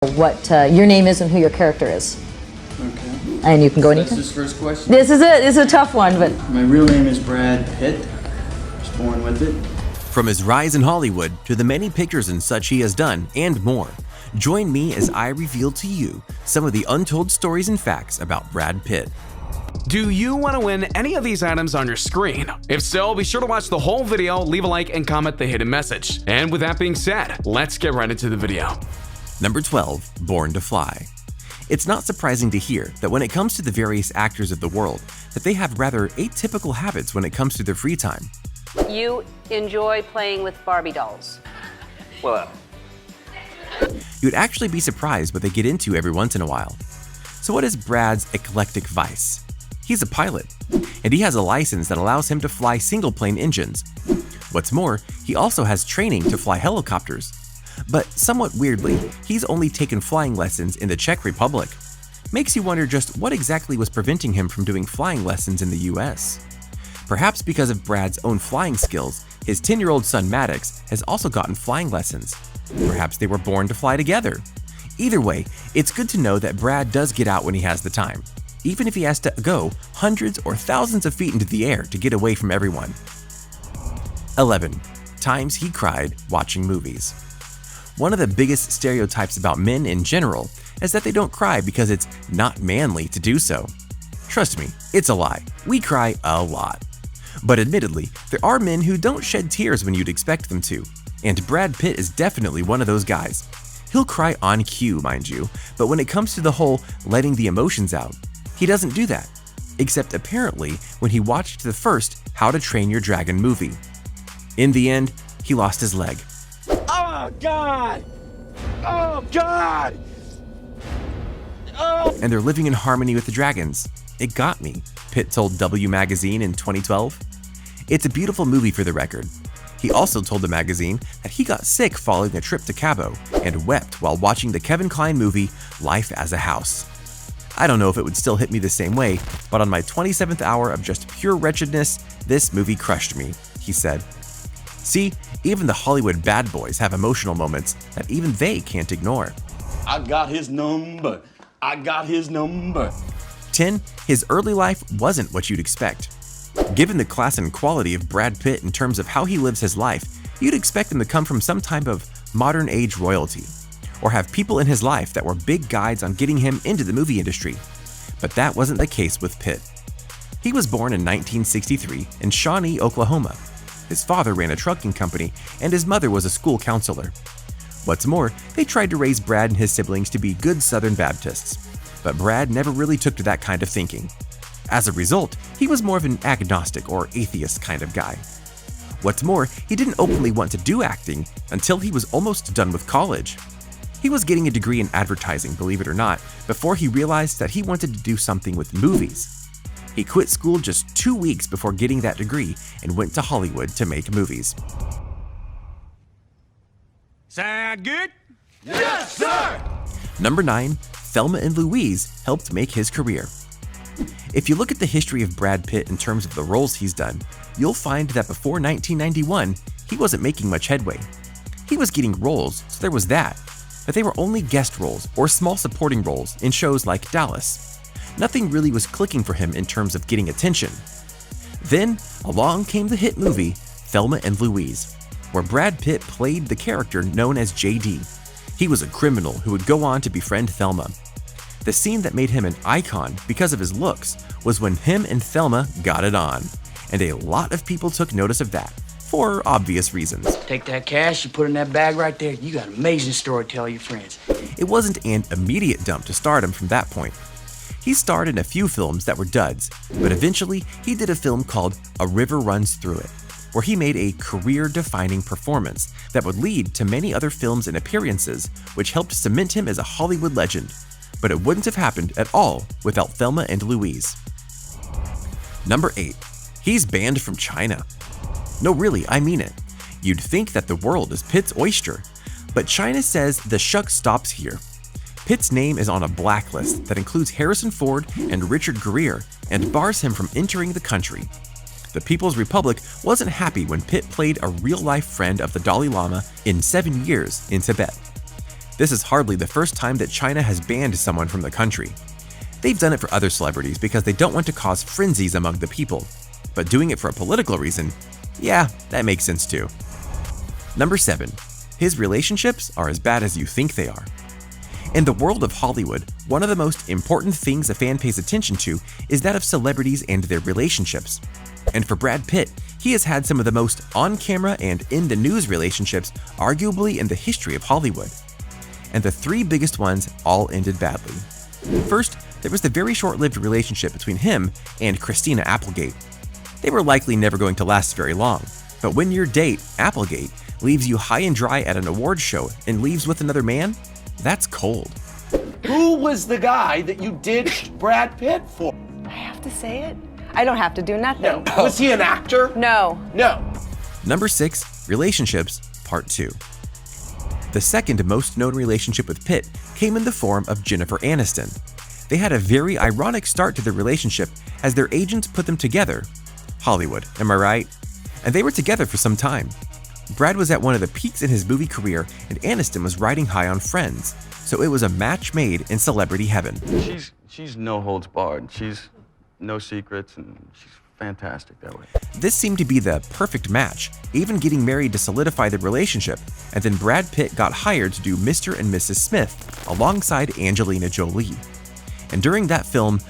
what your name is and who your character is. Okay. And you can go anytime. That's his first question? This is a tough one, but... My real name is Brad Pitt. I was born with it. From his rise in Hollywood to the many pictures and such he has done, and more, join me as I reveal to you some of the untold stories and facts about Brad Pitt. Do you want to win any of these items on your screen? If so, be sure to watch the whole video, leave a like, and comment the hidden message. And with that being said, let's get right into the video. Number 12. Born to Fly. It's not surprising to hear that when it comes to the various actors of the world, that they have rather atypical habits when it comes to their free time. You enjoy playing with Barbie dolls. Well, You'd actually be surprised what they get into every once in a while. So what is Brad's eclectic vice? He's a pilot, and he has a license that allows him to fly single-plane engines. What's more, he also has training to fly helicopters. But somewhat weirdly, he's only taken flying lessons in the Czech Republic. Makes you wonder just what exactly was preventing him from doing flying lessons in the US. Perhaps because of Brad's own flying skills, his 10-year-old son Maddox has also gotten flying lessons. Perhaps they were born to fly together. Either way, it's good to know that Brad does get out when he has the time, even if he has to go hundreds or thousands of feet into the air to get away from everyone. 11. Times he cried watching movies. One of the biggest stereotypes about men in general is that they don't cry because it's not manly to do so. Trust me, it's a lie. We cry a lot. But admittedly, there are men who don't shed tears when you'd expect them to, and Brad Pitt is definitely one of those guys. He'll cry on cue, mind you, but when it comes to the whole letting the emotions out, he doesn't do that. Except apparently when he watched the first How to Train Your Dragon movie. In the end, he lost his leg. oh God! Oh God! Oh! And they're living in harmony with the dragons. It got me, Pitt told W Magazine in 2012. It's a beautiful movie for the record. He also told the magazine that he got sick following a trip to Cabo and wept while watching the Kevin Kline movie Life as a House. I don't know if it would still hit me the same way, but on my 27th hour of just pure wretchedness, this movie crushed me, he said. See, even the Hollywood bad boys have emotional moments that even they can't ignore. I got his number. I got his number. 10. His early life wasn't what you'd expect. Given the class and quality of Brad Pitt in terms of how he lives his life, you'd expect him to come from some type of modern age royalty, or have people in his life that were big guides on getting him into the movie industry. But that wasn't the case with Pitt. He was born in 1963 in Shawnee, Oklahoma. His father ran a trucking company, and his mother was a school counselor. What's more, they tried to raise Brad and his siblings to be good Southern Baptists, but Brad never really took to that kind of thinking. As a result, he was more of an agnostic or atheist kind of guy. What's more, he didn't openly want to do acting until he was almost done with college. He was getting a degree in advertising, believe it or not, before he realized that he wanted to do something with movies. He quit school just 2 weeks before getting that degree and went to Hollywood to make movies. Sound good? Yes, sir! Number 9. Thelma and Louise helped make his career. If you look at the history of Brad Pitt in terms of the roles he's done, you'll find that before 1991, he wasn't making much headway. He was getting roles, so there was that, but they were only guest roles or small supporting roles in shows like Dallas. Nothing really was clicking for him in terms of getting attention. Then, along came the hit movie, Thelma and Louise, where Brad Pitt played the character known as JD. He was a criminal who would go on to befriend Thelma. The scene that made him an icon because of his looks was when him and Thelma got it on, and a lot of people took notice of that, for obvious reasons. Take that cash, you put it in that bag right there, you got an amazing story to tell your friends. It wasn't an immediate dump to stardom from that point. He starred in a few films that were duds, but eventually he did a film called A River Runs Through It, where he made a career-defining performance that would lead to many other films and appearances, which helped cement him as a Hollywood legend. But it wouldn't have happened at all without Thelma and Louise. Number 8. He's banned from China. No, really, I mean it. You'd think that the world is Pitt's oyster, but China says the shuck stops here. Pitt's name is on a blacklist that includes Harrison Ford and Richard Gere and bars him from entering the country. The People's Republic wasn't happy when Pitt played a real-life friend of the Dalai Lama in 7 years in Tibet. This is hardly the first time that China has banned someone from the country. They've done it for other celebrities because they don't want to cause frenzies among the people. But doing it for a political reason, yeah, that makes sense too. Number 7. His relationships are as bad as you think they are. In the world of Hollywood, one of the most important things a fan pays attention to is that of celebrities and their relationships. And for Brad Pitt, he has had some of the most on-camera and in-the-news relationships arguably in the history of Hollywood. And the 3 biggest ones all ended badly. First, there was the very short-lived relationship between him and Christina Applegate. They were likely never going to last very long, but when your date, Applegate, leaves you high and dry at an awards show and leaves with another man, that's cold. Who was the guy that you ditched Brad Pitt for? I have to say it? I don't have to do nothing. No. Was he an actor? No. No. Number 6. Relationships, Part 2. The second most known relationship with Pitt came in the form of Jennifer Aniston. They had a very ironic start to their relationship as their agents put them together. Hollywood, am I right? And they were together for some time. Brad was at one of the peaks in his movie career and Aniston was riding high on Friends, so it was a match made in celebrity heaven. She's no holds barred. She's no secrets, and she's fantastic that way. This seemed to be the perfect match, even getting married to solidify the relationship, and then Brad Pitt got hired to do Mr. and Mrs. Smith alongside Angelina Jolie. And during that film,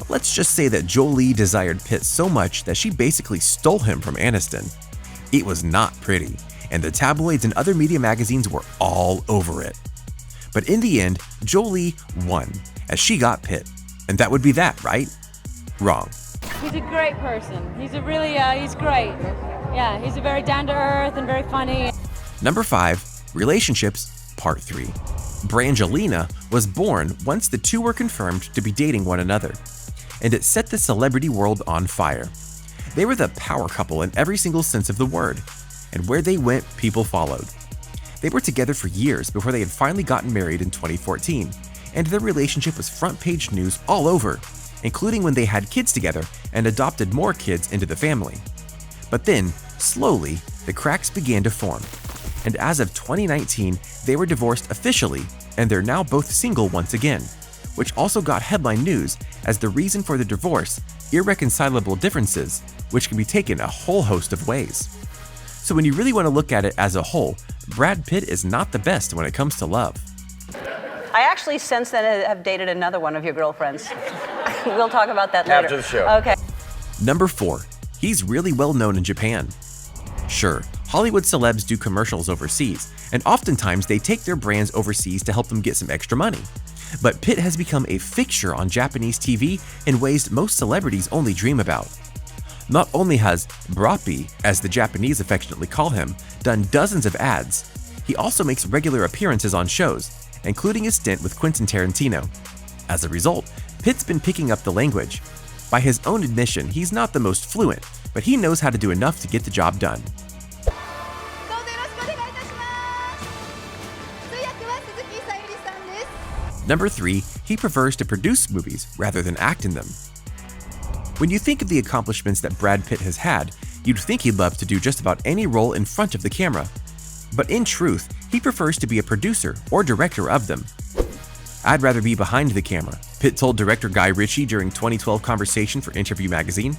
let's just say that Jolie desired Pitt so much that she basically stole him from Aniston. It was not pretty, and the tabloids and other media magazines were all over it. But in the end, Jolie won, as she got Pitt. And that would be that, right? Wrong. He's a great person. He's a really, he's great. Yeah, he's a very down-to-earth and very funny. Number 5. Relationships, Part 3. Brangelina was born once the two were confirmed to be dating one another, and it set the celebrity world on fire. They were the power couple in every single sense of the word, and where they went, people followed. They were together for years before they had finally gotten married in 2014, and their relationship was front-page news all over, including when they had kids together and adopted more kids into the family. But then, slowly, the cracks began to form, and as of 2019, they were divorced officially, and they're now both single once again, which also got headline news as the reason for the divorce: irreconcilable differences, which can be taken a whole host of ways. So when you really want to look at it as a whole, Brad Pitt is not the best when it comes to love. I actually since then have dated another one of your girlfriends. We'll talk about that later. After the show. Okay. Number 4. He's really well known in Japan. Sure, Hollywood celebs do commercials overseas, and oftentimes they take their brands overseas to help them get some extra money. But Pitt has become a fixture on Japanese TV in ways most celebrities only dream about. Not only has Brappy, as the Japanese affectionately call him, done dozens of ads, he also makes regular appearances on shows, including a stint with Quentin Tarantino. As a result, Pitt's been picking up the language. By his own admission, he's not the most fluent, but he knows how to do enough to get the job done. Number 3. He prefers to produce movies rather than act in them. When you think of the accomplishments that Brad Pitt has had, you'd think he'd love to do just about any role in front of the camera. But in truth, he prefers to be a producer or director of them. "I'd rather be behind the camera," Pitt told director Guy Ritchie during 2012 conversation for Interview magazine.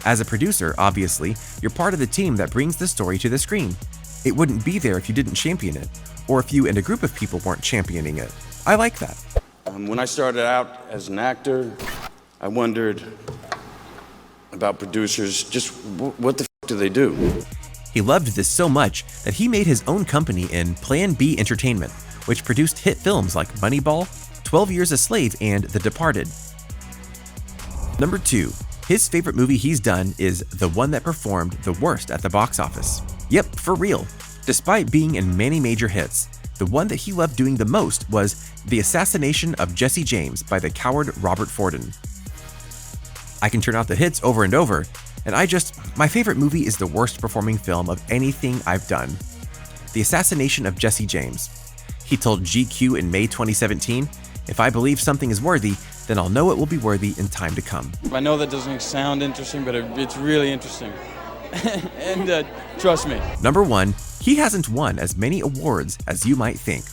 "As a producer, obviously, you're part of the team that brings the story to the screen. It wouldn't be there if you didn't champion it, or if you and a group of people weren't championing it. I like that." When I started out as an actor, I wondered about producers, just what the f do they do? He loved this so much that he made his own company in Plan B Entertainment, which produced hit films like Moneyball, 12 Years a Slave, and The Departed. Number 2. His favorite movie he's done is the one that performed the worst at the box office. Yep, for real. Despite being in many major hits, the one that he loved doing the most was The Assassination of Jesse James by the coward Robert Forden. I can turn out the hits over and over, and my favorite movie is the worst performing film of anything I've done. The Assassination of Jesse James. He told GQ in May 2017, "If I believe something is worthy, then I'll know it will be worthy in time to come." I know that doesn't sound interesting, but it's really interesting. And trust me. Number 1. He hasn't won as many awards as you might think.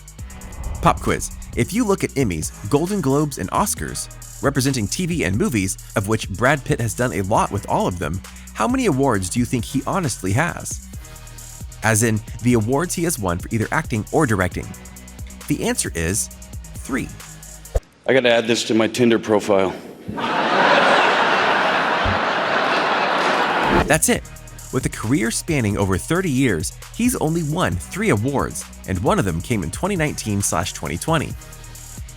Pop quiz. If you look at Emmys, Golden Globes, and Oscars, representing TV and movies, of which Brad Pitt has done a lot with all of them, how many awards do you think he honestly has? As in, the awards he has won for either acting or directing. The answer is 3. I gotta add this to my Tinder profile. That's it. With a career spanning over 30 years, he's only won 3 awards, and one of them came in 2019/2020.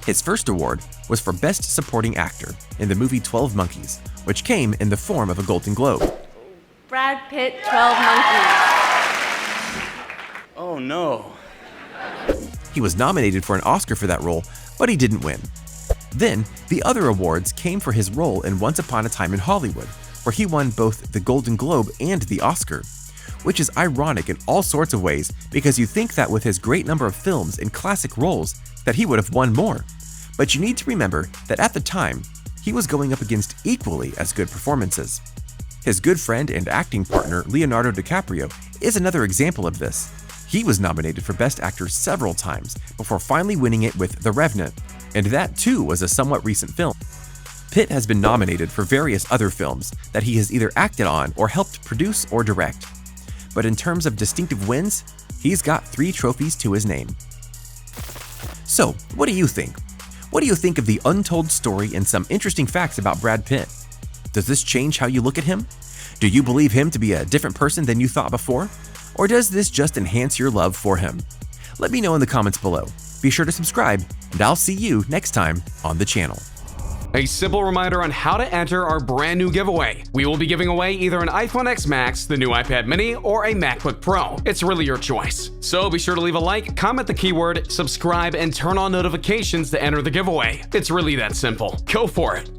His first award was for Best Supporting Actor in the movie 12 Monkeys, which came in the form of a Golden Globe. Brad Pitt, 12 Monkeys. Oh no. He was nominated for an Oscar for that role, but he didn't win. Then, the other awards came for his role in Once Upon a Time in Hollywood, where he won both the Golden Globe and the Oscar, which is ironic in all sorts of ways because you think that with his great number of films and classic roles that he would have won more. But you need to remember that at the time, he was going up against equally as good performances. His good friend and acting partner Leonardo DiCaprio is another example of this. He was nominated for Best Actor several times before finally winning it with The Revenant, and that too was a somewhat recent film. Pitt has been nominated for various other films that he has either acted on or helped produce or direct. But in terms of distinctive wins, he's got 3 trophies to his name. So, what do you think? What do you think of the untold story and some interesting facts about Brad Pitt? Does this change how you look at him? Do you believe him to be a different person than you thought before? Or does this just enhance your love for him? Let me know in the comments below. Be sure to subscribe, and I'll see you next time on the channel. A simple reminder on how to enter our brand new giveaway. We will be giving away either an iPhone X Max, the new iPad mini, or a MacBook Pro. It's really your choice. So be sure to leave a like, comment the keyword, subscribe, and turn on notifications to enter the giveaway. It's really that simple. Go for it.